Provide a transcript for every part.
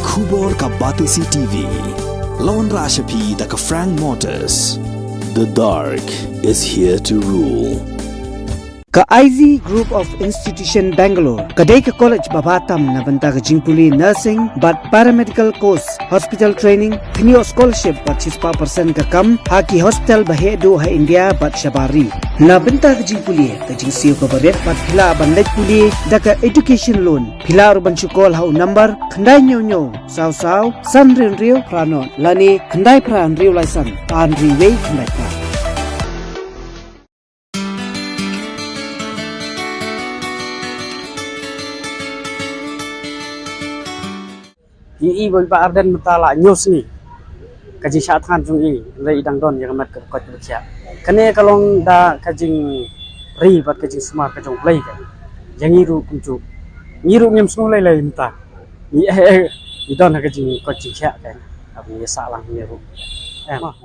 Khubor ka Batisi TV. Lawan Rashapi da ka Frank Motors. The dark is here to rule. Ka IZ Group of Institution Bangalore, kadai ka college babatam na banta ka jingpuli nursing but paramedical course, hospital training, pinyo scholarship but 6% ka kam, haki hospital bahedo ha India but shabari. Na banta ka jingpuli, ka jingsiyo ka baret but pila bandaj puli, da ka education loan, pila urban chukol ha number, khandai nyo, saw, san rin pranon, lani khandai pran rio laisan, an riway khandai pran. Yi boy ba arden matala news ni kaji syatan jung i rei dang don yang mat ko kya kane kalong da kajing ri bat kajing smart ka jong play ka yang iru kunju ngiru ngem snu lai mta i don kajing ko jing kya ka abi sa lang ngiru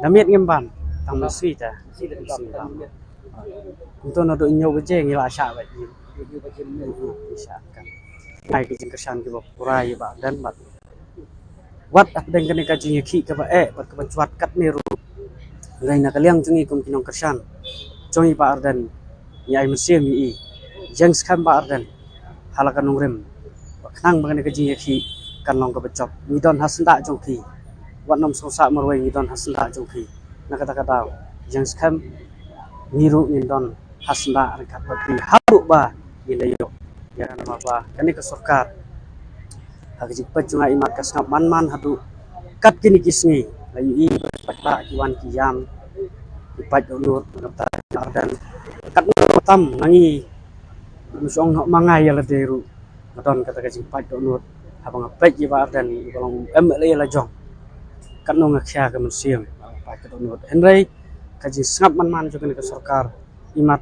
namiet ngem ban tang ma sui ta untuk na do nyo beje ngila sha ba yi sha kan ai kajing kersan ki ba purai ba dan mat wat ap deng kene ka jingi khi ka ba pat ka chwat kat ni ru ngai na kaliang jingi kum kinong kersan chongi ba ardan nyai mesim i jeng skam ba ardan halakan nungrim baknang bangane ka jingi khi kan long ka bachop ni don hasnda jong khi wat nom so sa marwai ni don hasnda jong khi na kata kata jeng skam ni ru ni don hasnda ar ka pri haru ba ni leyo ya nama ba kane ka sarkar hagi pajunga imat kasngap man hadu kat kini kisngi layu i pakta kiwan kiyam ipat ulur kata ardan kat tam nangi musong mangai ya deru madon kata kaji pat ulur habang pek i ba ardan i balong emle la jong kat no ngakhya ka musiam pat ulur henrei kaji sngap man juga ni ka sarkar imat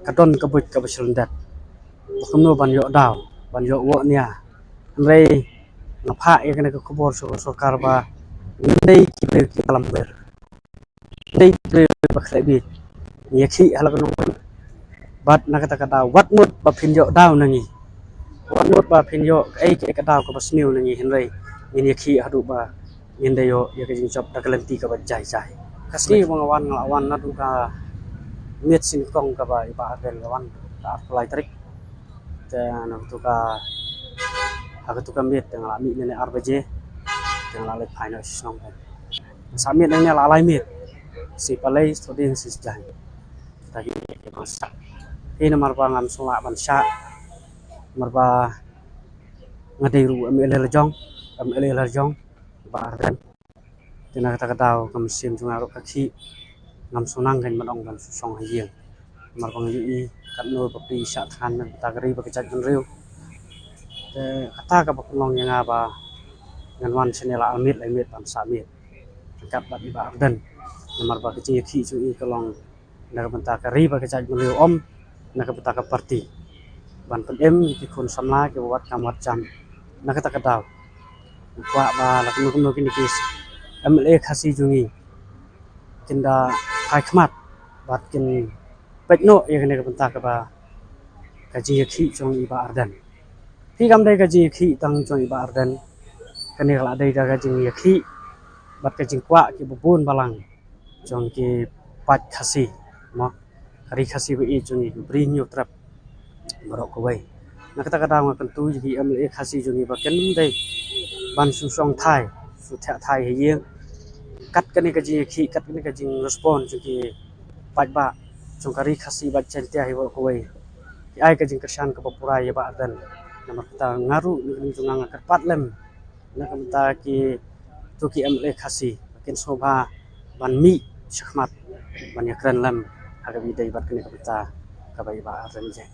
kadon kabut ka baselendat bukamno banyo daw banyo wo nia Rei ngapa ya kena ke kubur sokar ba ndai ki dalam ber ndai bakhlebit yaki halakan bat nak kata wat mut ba pinjo daw nangi wat mut ba pinjo ai ke daw ka basmiu nangi henrei ini yaki hadu ba indayo ya ke job da kalenti ka ba jai kasni mangawan nglawan na du ka miet sin kong ka ba iba ben lawan ta apply trik dan tu ka aku tu kambit dengan lami nenek arbaje dengan lalai final song kan samit nenek lalai mit si palai student si jang tadi masak ini marba ngam solak bansa marba ngadiru amele lajong baran tina kata kata kamsim jungaru kaki ngam sonang kan madong kan song hajiang marba ngi kan no papi sat kan tagari bakajak riu kata ka pakulong yang apa nganwan senela amit lemit pan samit kat bat iba ardan nomor ba kecil khi cui kalong nak benta kari ba kecaj meliu om nak benta ka parti ban pendem ki kun samla ke wat kamat jam nak kata kadaw kwa ba lak nu kini kis amle khasi jungi kinda khai khmat bat kin pekno ye kene benta ka ba kaji khi jong iba ardan Khi kam đây cái gì khi tăng cho iba ardan cái này là đây là cái gì khi bắt cái gì qua cái bubun balang trong cái pat khasi mà hari khasi với cho ni beri nhiều trap marok ko bay na kata kata ngan tu jadi am le khasi cho ni ba ken đây ban su song thai su thạ thai hay yeng cắt cái này cái gì khi cắt cái này cái gì response cho cái pat ba trong hari khasi ba chen tia hay ko bay ai cái gì kersan ke papura ya ba ardan nama kita ngaru ni tungang kerpat lem nak kita ki tuki amle khasi makin soba ban mi syahmat ban yakran lem aga bidai bat kene kita kabai ba ardan je